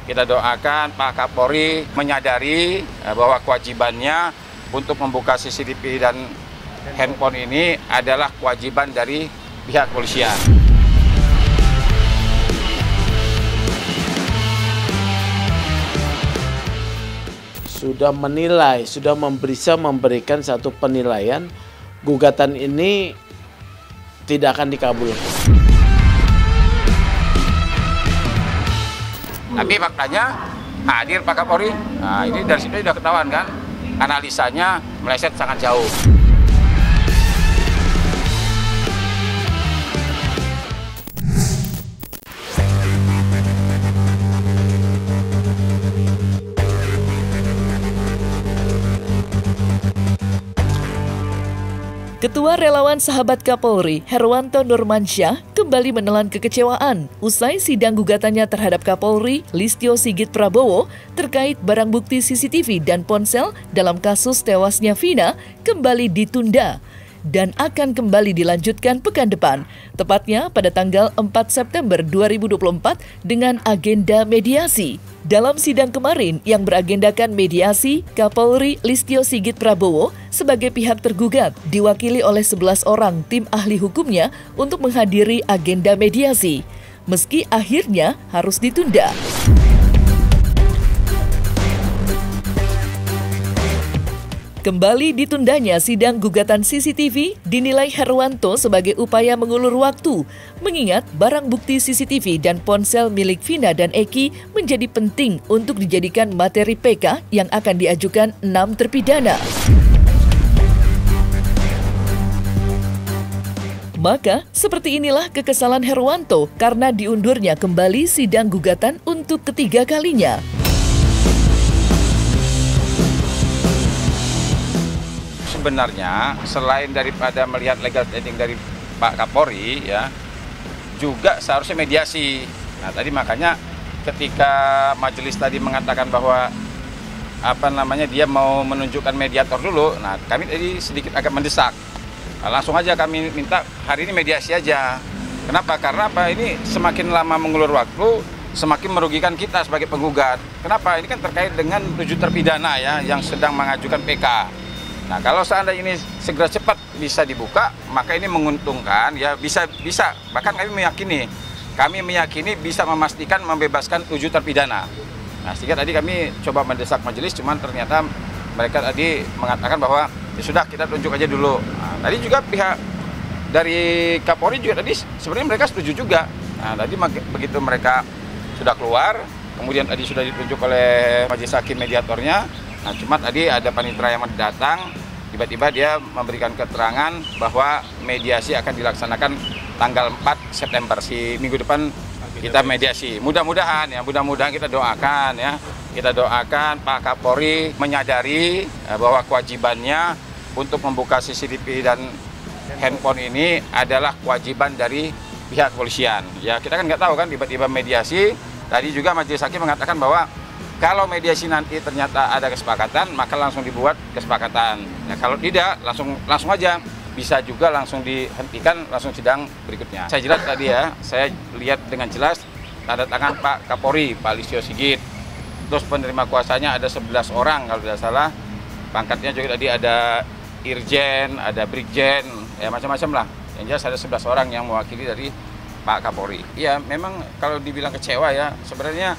Kita doakan Pak Kapolri menyadari bahwa kewajibannya untuk membuka CCTV dan handphone ini adalah kewajiban dari pihak kepolisian. Sudah menilai, sudah memberikan satu penilaian, gugatan ini tidak akan dikabulkan. Tapi faktanya hadir Pak Kapolri. Nah, ini dari situ sudah ketahuan kan, analisanya meleset sangat jauh. Ketua Relawan Sahabat Kapolri, Herwanto Nurmansyah, kembali menelan kekecewaan usai sidang gugatannya terhadap Kapolri Listio Sigit Prabowo terkait barang bukti CCTV dan ponsel dalam kasus tewasnya Vina kembali ditunda dan akan kembali dilanjutkan pekan depan, tepatnya pada tanggal 4 September 2024 dengan agenda mediasi. Dalam sidang kemarin yang beragendakan mediasi, Kapolri Listio Sigit Prabowo sebagai pihak tergugat diwakili oleh 11 orang tim ahli hukumnya untuk menghadiri agenda mediasi, meski akhirnya harus ditunda. Kembali ditundanya sidang gugatan CCTV dinilai Herwanto sebagai upaya mengulur waktu, mengingat barang bukti CCTV dan ponsel milik Vina dan Eki menjadi penting untuk dijadikan materi PK yang akan diajukan 6 terpidana. Maka, seperti inilah kekesalan Herwanto karena diundurnya kembali sidang gugatan untuk ketiga kalinya. Sebenarnya selain daripada melihat legal standing dari Pak Kapolri ya, juga seharusnya mediasi. Nah, tadi makanya ketika majelis tadi mengatakan bahwa dia mau menunjukkan mediator dulu. Nah, kami tadi sedikit agak mendesak. Nah, langsung aja kami minta hari ini mediasi aja. Kenapa? Karena ini semakin lama mengulur waktu, semakin merugikan kita sebagai penggugat. Kenapa? Ini kan terkait dengan 7 terpidana ya yang sedang mengajukan PK. Nah, kalau seandainya ini segera cepat bisa dibuka, maka ini menguntungkan ya, bisa bahkan kami meyakini bisa memastikan membebaskan 7 terpidana. Nah, sehingga tadi kami coba mendesak majelis, cuman ternyata mereka tadi mengatakan bahwa ya sudah kita tunjuk aja dulu. Nah, tadi juga pihak dari Kapolri juga tadi sebenarnya mereka setuju juga. Nah, tadi begitu mereka sudah keluar, kemudian tadi sudah ditunjuk oleh majelis hakim mediatornya. Nah, cuma tadi ada panitera yang datang, tiba-tiba dia memberikan keterangan bahwa mediasi akan dilaksanakan tanggal 4 September, minggu depan kita mediasi. Mudah-mudahan kita doakan ya. Kita doakan Pak Kapolri menyadari bahwa kewajibannya untuk membuka CCTV dan handphone ini adalah kewajiban dari pihak kepolisian. Ya, kita kan nggak tahu kan tiba-tiba mediasi. Tadi juga majelis hakim mengatakan bahwa kalau mediasi nanti ternyata ada kesepakatan, maka langsung dibuat kesepakatan. Nah, kalau tidak, langsung aja. Bisa juga langsung dihentikan, langsung sidang berikutnya. Saya jelas tadi ya, saya lihat dengan jelas tanda tangan Pak Kapolri, Pak Listio Sigit. Terus penerima kuasanya ada 11 orang kalau tidak salah. Pangkatnya juga tadi ada Irjen, ada Brigjen, ya macam-macam lah. Yang jelas ada 11 orang yang mewakili dari Pak Kapolri. Ya memang kalau dibilang kecewa ya, sebenarnya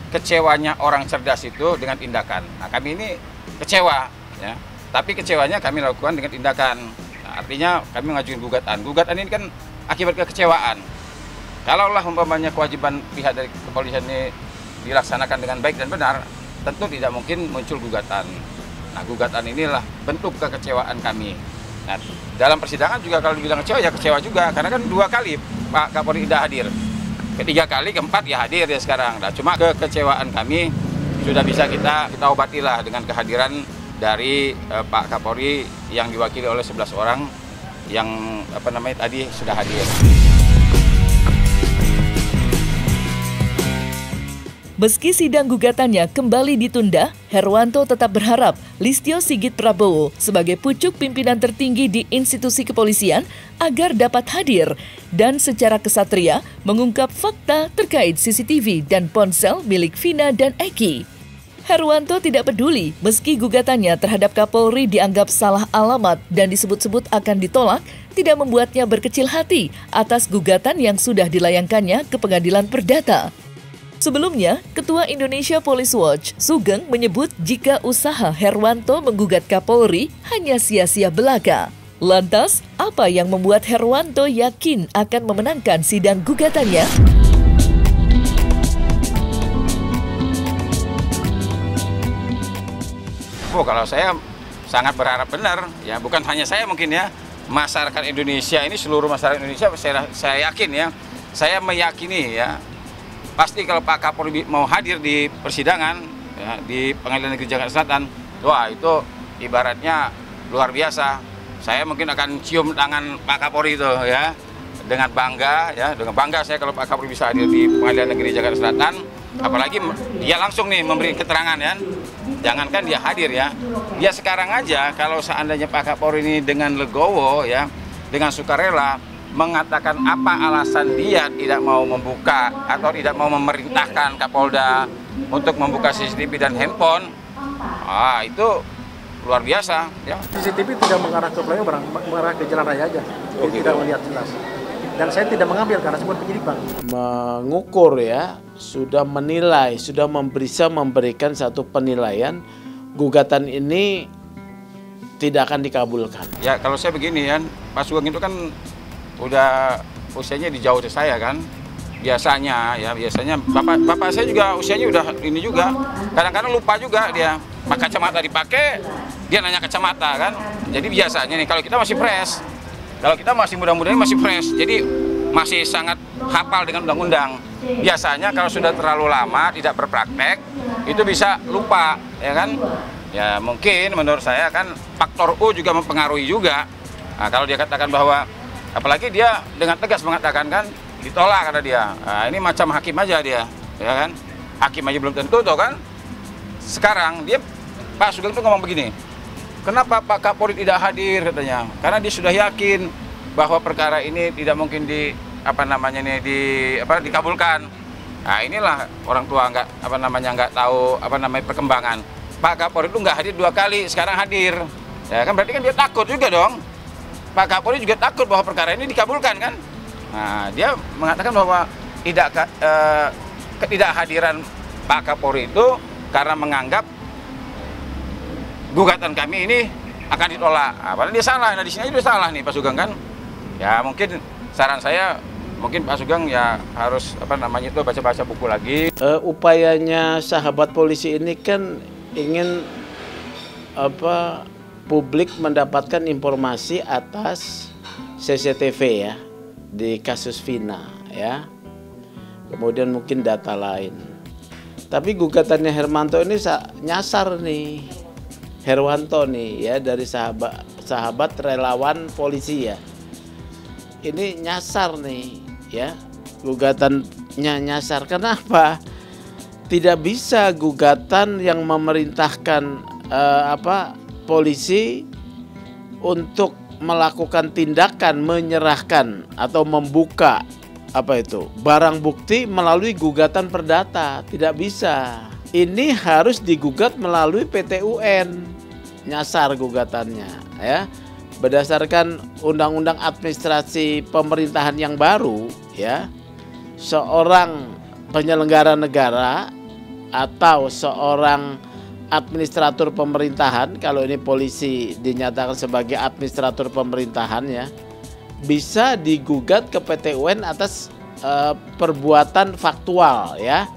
kecewanya orang cerdas itu dengan tindakan. Nah, kami ini kecewa, ya. Tapi kecewanya kami lakukan dengan tindakan. Nah, artinya kami mengajukan gugatan. Gugatan ini kan akibat kekecewaan. Kalaulah umpamanya kewajiban pihak dari kepolisian ini dilaksanakan dengan baik dan benar, tentu tidak mungkin muncul gugatan. Nah, gugatan inilah bentuk kekecewaan kami. Nah, dalam persidangan juga kalau dibilang kecewa ya kecewa juga, karena kan 2 kali Pak Kapolri tidak hadir. Ketiga kali, keempat ya hadir ya sekarang. Nah, cuma kekecewaan kami sudah bisa kita obatilah dengan kehadiran dari Pak Kapolri yang diwakili oleh 11 orang yang tadi sudah hadir. Meski sidang gugatannya kembali ditunda, Herwanto tetap berharap Listio Sigit Prabowo sebagai pucuk pimpinan tertinggi di institusi kepolisian agar dapat hadir dan secara kesatria mengungkap fakta terkait CCTV dan ponsel milik Vina dan Eki. Herwanto tidak peduli meski gugatannya terhadap Kapolri dianggap salah alamat dan disebut-sebut akan ditolak, tidak membuatnya berkecil hati atas gugatan yang sudah dilayangkannya ke Pengadilan Perdata. Sebelumnya, Ketua Indonesia Police Watch, Sugeng, menyebut jika usaha Herwanto menggugat Kapolri hanya sia-sia belaka. Lantas, apa yang membuat Herwanto yakin akan memenangkan sidang gugatannya? Kalau saya sangat berharap benar, ya bukan hanya saya mungkin ya, masyarakat Indonesia ini, seluruh masyarakat Indonesia saya yakin ya, saya meyakini ya, pasti kalau Pak Kapolri mau hadir di persidangan ya, di Pengadilan Negeri Jakarta Selatan, wah itu ibaratnya luar biasa. Saya mungkin akan cium tangan Pak Kapolri itu ya, dengan bangga ya, dengan bangga saya kalau Pak Kapolri bisa hadir di Pengadilan Negeri Jakarta Selatan, apalagi dia langsung nih memberi keterangan ya. Jangankan dia hadir ya, dia sekarang aja kalau seandainya Pak Kapolri ini dengan legowo ya, dengan sukarela mengatakan apa alasan dia tidak mau membuka atau tidak mau memerintahkan Kapolda untuk membuka CCTV dan handphone, itu luar biasa ya. CCTV tidak mengarah ke pelayu, mengarah ke jalan raya aja, tidak melihat jelas. Dan saya tidak mengambil karena sebuah penyidik, Bang. Mengukur ya, sudah menilai, sudah bisa memberikan satu penilaian, gugatan ini tidak akan dikabulkan. Ya kalau saya begini kan, Pak Sugeng itu kan udah usianya di jauh dari saya kan. Biasanya bapak saya juga usianya udah ini juga. Kadang-kadang lupa juga dia. Pak kacamata dipakai, dia nanya kacamata kan. Jadi biasanya nih kalau kita masih fresh. Kalau kita masih muda-muda ini masih fresh, jadi masih sangat hafal dengan undang-undang. Biasanya kalau sudah terlalu lama tidak berpraktek, itu bisa lupa, ya kan? Ya mungkin menurut saya kan faktor U juga mempengaruhi juga. Nah, kalau dia katakan bahwa, apalagi dia dengan tegas mengatakan kan, ditolak kata dia. Nah, ini macam hakim aja dia, ya kan? Hakim aja belum tentu, toh kan? Sekarang dia Pak Sugeng tuh ngomong begini. Kenapa Pak Kapolri tidak hadir katanya? Karena dia sudah yakin bahwa perkara ini tidak mungkin dikabulkan. Nah inilah orang tua nggak tahu perkembangan. Pak Kapolri itu nggak hadir 2 kali, sekarang hadir. Ya kan berarti kan dia takut juga dong. Pak Kapolri juga takut bahwa perkara ini dikabulkan kan? Nah dia mengatakan bahwa ketidakhadiran Pak Kapolri itu karena menganggap gugatan kami ini akan ditolak. Padahal dia salah. Nah di sini dia salah nih Pak Sugeng kan. Ya mungkin saran saya mungkin Pak Sugeng ya harus baca-baca buku lagi. Upayanya sahabat polisi ini kan ingin publik mendapatkan informasi atas CCTV ya di kasus Vina ya. Kemudian mungkin data lain. Tapi gugatannya Herwanto ini nyasar nih. Herwanto nih ya, dari sahabat relawan polisi ya. Ini nyasar nih ya, gugatannya nyasar. Kenapa? Tidak bisa gugatan yang memerintahkan polisi untuk melakukan tindakan menyerahkan atau membuka barang bukti melalui gugatan perdata. Tidak bisa. Ini harus digugat melalui PT UN. Nyasar gugatannya ya. Berdasarkan Undang-Undang Administrasi Pemerintahan yang baru ya, seorang penyelenggara negara atau seorang administrator pemerintahan, kalau ini polisi dinyatakan sebagai administrator pemerintahan ya, bisa digugat ke PT UN atas perbuatan faktual ya.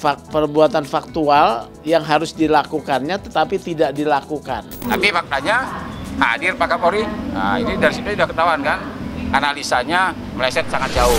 Perbuatan faktual yang harus dilakukannya tetapi tidak dilakukan. Tapi faktanya hadir Pak Kapolri. Nah, ini dari situ sudah ketahuan kan, analisanya meleset sangat jauh.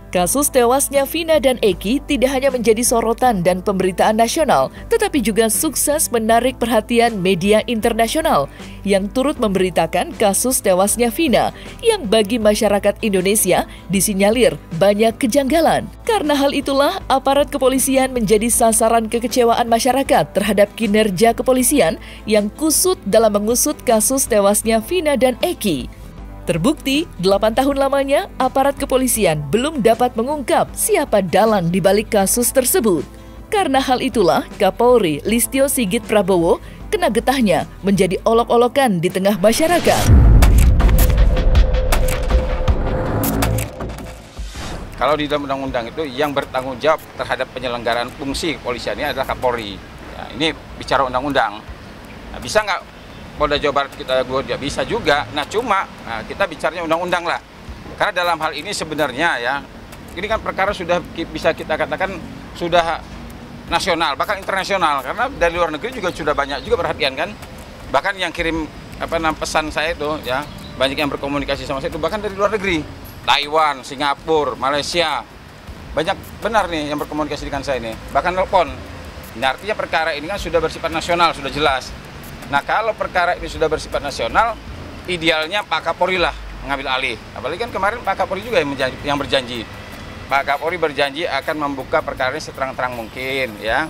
Kasus tewasnya Vina dan Eki tidak hanya menjadi sorotan dan pemberitaan nasional, tetapi juga sukses menarik perhatian media internasional yang turut memberitakan kasus tewasnya Vina yang bagi masyarakat Indonesia disinyalir banyak kejanggalan. Karena hal itulah aparat kepolisian menjadi sasaran kekecewaan masyarakat terhadap kinerja kepolisian yang kusut dalam mengusut kasus tewasnya Vina dan Eki. Terbukti, 8 tahun lamanya aparat kepolisian belum dapat mengungkap siapa dalang di balik kasus tersebut. Karena hal itulah Kapolri Listio Sigit Prabowo kena getahnya menjadi olok-olokan di tengah masyarakat. Kalau di dalam undang-undang itu yang bertanggung jawab terhadap penyelenggaraan fungsi kepolisian ini adalah Kapolri. Ya, ini bicara undang-undang. Nah, bisa nggak Polda Jawa Barat kita dia bisa juga. Nah cuma kita bicaranya undang-undang lah. Karena dalam hal ini sebenarnya ya, ini kan perkara sudah bisa kita katakan sudah nasional, bahkan internasional. Karena dari luar negeri juga sudah banyak juga perhatian kan. Bahkan yang kirim pesan saya itu ya, banyak yang berkomunikasi sama saya itu bahkan dari luar negeri. Taiwan, Singapura, Malaysia. Banyak benar nih yang berkomunikasi dengan saya ini. Bahkan telepon. Ini artinya perkara ini kan sudah bersifat nasional, sudah jelas. Nah kalau perkara ini sudah bersifat nasional, idealnya Pak Kapolri lah mengambil alih. Apalagi kan kemarin Pak Kapolri juga yang berjanji. Pak Kapolri berjanji akan membuka perkara ini seterang-terang mungkin ya.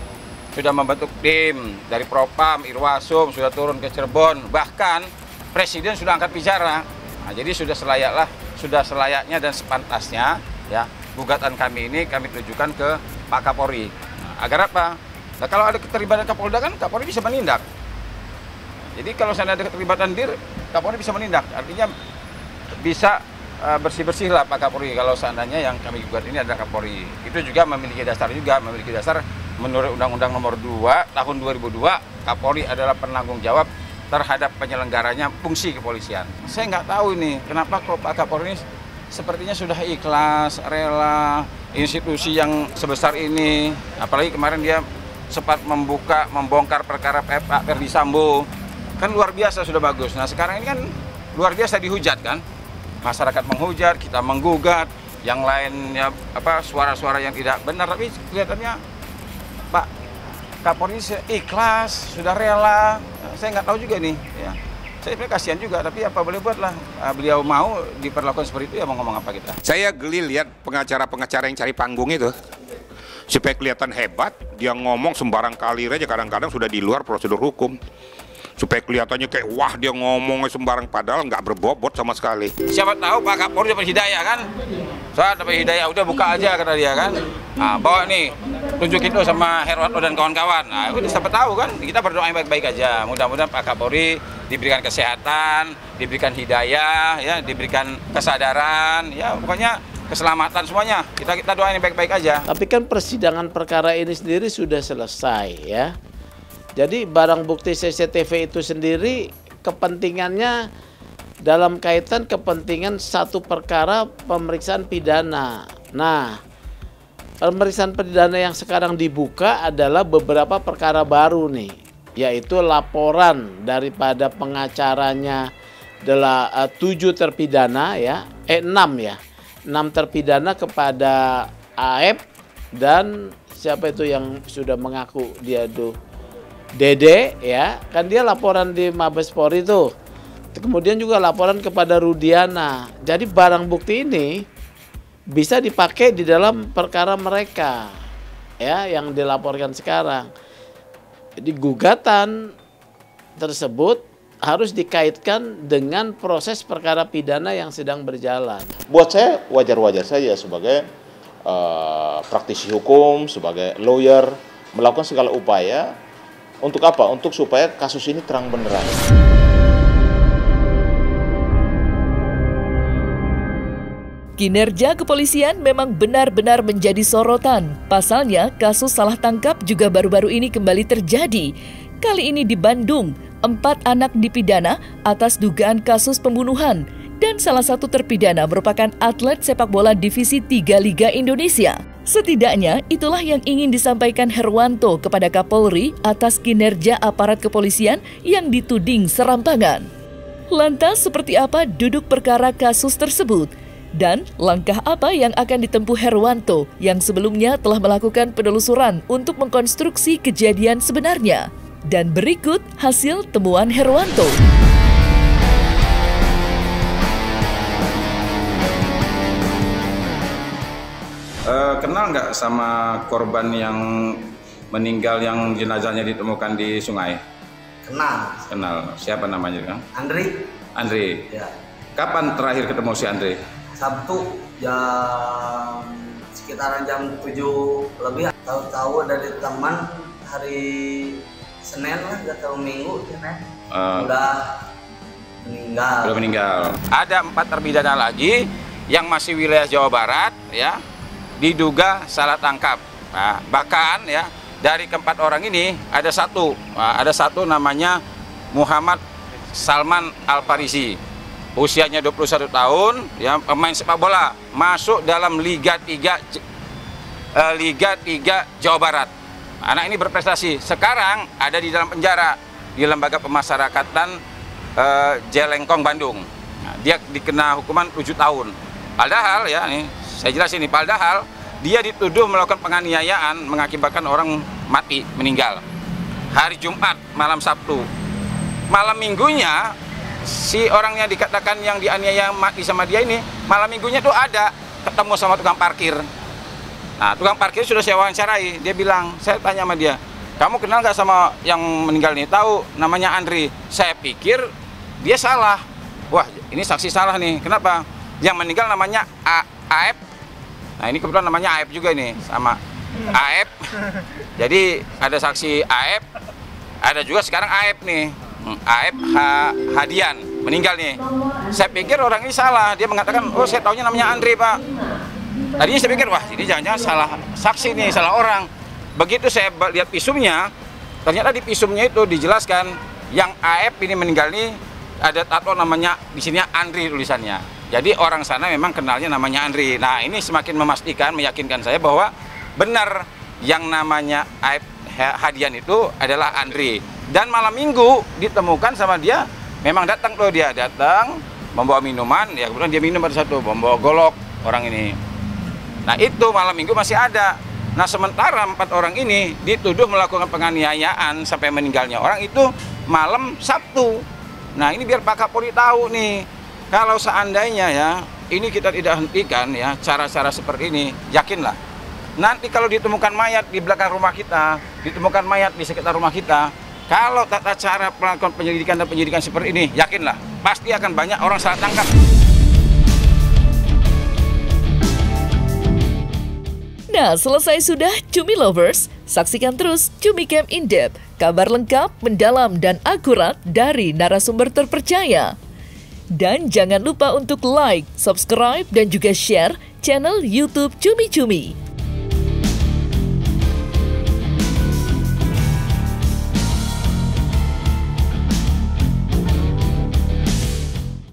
Sudah membentuk tim dari Propam, Irwasum, sudah turun ke Cirebon. Bahkan Presiden sudah angkat bicara. Nah, jadi sudah selayaknya dan sepantasnya ya gugatan kami ini kami tujukan ke Pak Kapolri. Nah, agar apa? Nah, kalau ada keterlibatan Kapolda kan Kapolri bisa menindak. Jadi kalau saya ada keterlibatan DIR, Kapolri bisa menindak. Artinya bisa bersih-bersih lah Pak Kapolri kalau seandainya yang kami gugat ini adalah Kapolri. Itu juga memiliki dasar menurut Undang-Undang Nomor 2 Tahun 2002, Kapolri adalah penanggung jawab terhadap penyelenggaranya fungsi kepolisian. Saya nggak tahu ini kenapa kok Pak Kapolri ini sepertinya sudah ikhlas, rela institusi yang sebesar ini. Apalagi kemarin dia sempat membongkar perkara Pak Ferdi Sambo. Kan luar biasa sudah bagus. Nah sekarang ini kan luar biasa dihujat kan. Masyarakat menghujat, kita menggugat, yang lainnya suara-suara yang tidak benar. Tapi kelihatannya Pak Kapolri ikhlas, sudah rela. Saya nggak tahu juga nih. Ya. Saya kasihan juga, tapi apa boleh buat lah. Beliau mau diperlakukan seperti itu ya mau ngomong apa kita. Saya geli lihat pengacara-pengacara yang cari panggung itu. Supaya kelihatan hebat, dia ngomong sembarang kali aja kadang-kadang sudah di luar prosedur hukum. Supaya kelihatannya kayak wah dia ngomongnya sembarang padahal nggak berbobot sama sekali. Siapa tahu Pak Kapolri dapat hidayah kan? Saya dapat hidayah udah buka aja kata dia kan. Nah, bawa nih tunjukin tuh sama Herwanto dan kawan-kawan. Nah, udah siapa tahu kan? Kita berdoa yang baik-baik aja. Mudah-mudahan Pak Kapolri diberikan kesehatan, diberikan hidayah, ya, diberikan kesadaran, ya pokoknya keselamatan semuanya. Kita doain yang baik-baik aja. Tapi kan persidangan perkara ini sendiri sudah selesai ya. Jadi barang bukti CCTV itu sendiri kepentingannya dalam kaitan kepentingan satu perkara pemeriksaan pidana. Nah, pemeriksaan pidana yang sekarang dibuka adalah beberapa perkara baru nih, yaitu laporan daripada pengacaranya adalah 7 terpidana ya, 6 ya. 6 terpidana kepada AF dan siapa itu yang sudah mengaku dia tuh Dede ya, kan dia laporan di Mabes Polri tuh. Kemudian juga laporan kepada Rudiana. Jadi barang bukti ini bisa dipakai di dalam perkara mereka ya yang dilaporkan sekarang. Jadi gugatan tersebut harus dikaitkan dengan proses perkara pidana yang sedang berjalan. Buat saya wajar-wajar saja sebagai praktisi hukum, sebagai lawyer melakukan segala upaya. Untuk apa? Untuk supaya kasus ini terang benderang. Kinerja kepolisian memang benar-benar menjadi sorotan. Pasalnya, kasus salah tangkap juga baru-baru ini kembali terjadi. Kali ini di Bandung, 4 anak dipidana atas dugaan kasus pembunuhan. Dan salah satu terpidana merupakan atlet sepak bola Divisi 3 Liga Indonesia. Setidaknya itulah yang ingin disampaikan Herwanto kepada Kapolri atas kinerja aparat kepolisian yang dituding serampangan. Lantas seperti apa duduk perkara kasus tersebut? Dan langkah apa yang akan ditempuh Herwanto yang sebelumnya telah melakukan penelusuran untuk mengkonstruksi kejadian sebenarnya? Dan berikut hasil temuan Herwanto. Kenal nggak sama korban yang meninggal yang jenazahnya ditemukan di sungai? Kenal. Kenal. Siapa namanya, Kang? Andri. Andri. Ya. Kapan terakhir ketemu si Andri? Sabtu sekitaran jam 7 lebih. Tahu-tahu dari teman hari Senin lah, nggak tahu Minggu ya, udah meninggal. Belum meninggal. Ada 4 terpidana lagi yang masih wilayah Jawa Barat, ya, diduga salah tangkap. Nah, bahkan ya dari keempat orang ini ada satu namanya Muhammad Salman Al-Farisi, usianya 21 tahun, ya, pemain sepak bola, masuk dalam Liga 3 Jawa Barat. Anak ini berprestasi, sekarang ada di dalam penjara di Lembaga Pemasyarakatan Jelengkong, Bandung. Nah, dia dikena hukuman 7 tahun. Padahal ya, nih saya jelasin nih, padahal dia dituduh melakukan penganiayaan mengakibatkan orang mati, meninggal. Hari Jumat, malam Sabtu. Malam minggunya, si orang yang dikatakan yang dianiaya mati sama dia ini, malam minggunya tuh ada ketemu sama tukang parkir. Nah, tukang parkir sudah saya wawancarai. Dia bilang, saya tanya sama dia, kamu kenal nggak sama yang meninggal ini? Tahu, namanya Andri. Saya pikir dia salah. Wah, ini saksi salah nih. Kenapa? Yang meninggal namanya Aep. Nah, ini kebetulan namanya Aep juga ini, sama Aep. Jadi ada saksi Aep, ada juga sekarang Aep nih. Aep Hadian meninggal nih. Saya pikir orang ini salah. Dia mengatakan, oh saya taunya namanya Andri, Pak. Tadinya saya pikir, wah ini jangan-jangan salah saksi nih, salah orang. Begitu saya lihat visumnya, ternyata di visumnya itu dijelaskan yang Aep ini meninggal nih ada tato namanya di sini Andri tulisannya. Jadi orang sana memang kenalnya namanya Andri. Nah, ini semakin memastikan, meyakinkan saya bahwa benar yang namanya Aep Hadian itu adalah Andri. Dan malam minggu ditemukan sama dia, memang datang tuh, dia datang membawa minuman, ya kemudian dia minum pada satu, membawa golok orang ini. Nah, itu malam minggu masih ada. Nah, sementara 4 orang ini dituduh melakukan penganiayaan sampai meninggalnya orang itu malam Sabtu. Nah, ini biar Pak Kapolri tahu nih, kalau seandainya ya ini kita tidak hentikan ya cara-cara seperti ini, yakinlah nanti kalau ditemukan mayat di belakang rumah kita, ditemukan mayat di sekitar rumah kita, kalau tata cara melakukan penyelidikan seperti ini, yakinlah pasti akan banyak orang salah tangkap. Nah, selesai sudah Cumi Lovers, saksikan terus Cumi Camp In Depth, kabar lengkap, mendalam, dan akurat dari narasumber terpercaya. Dan jangan lupa untuk like, subscribe, dan juga share channel YouTube Cumi Cumi.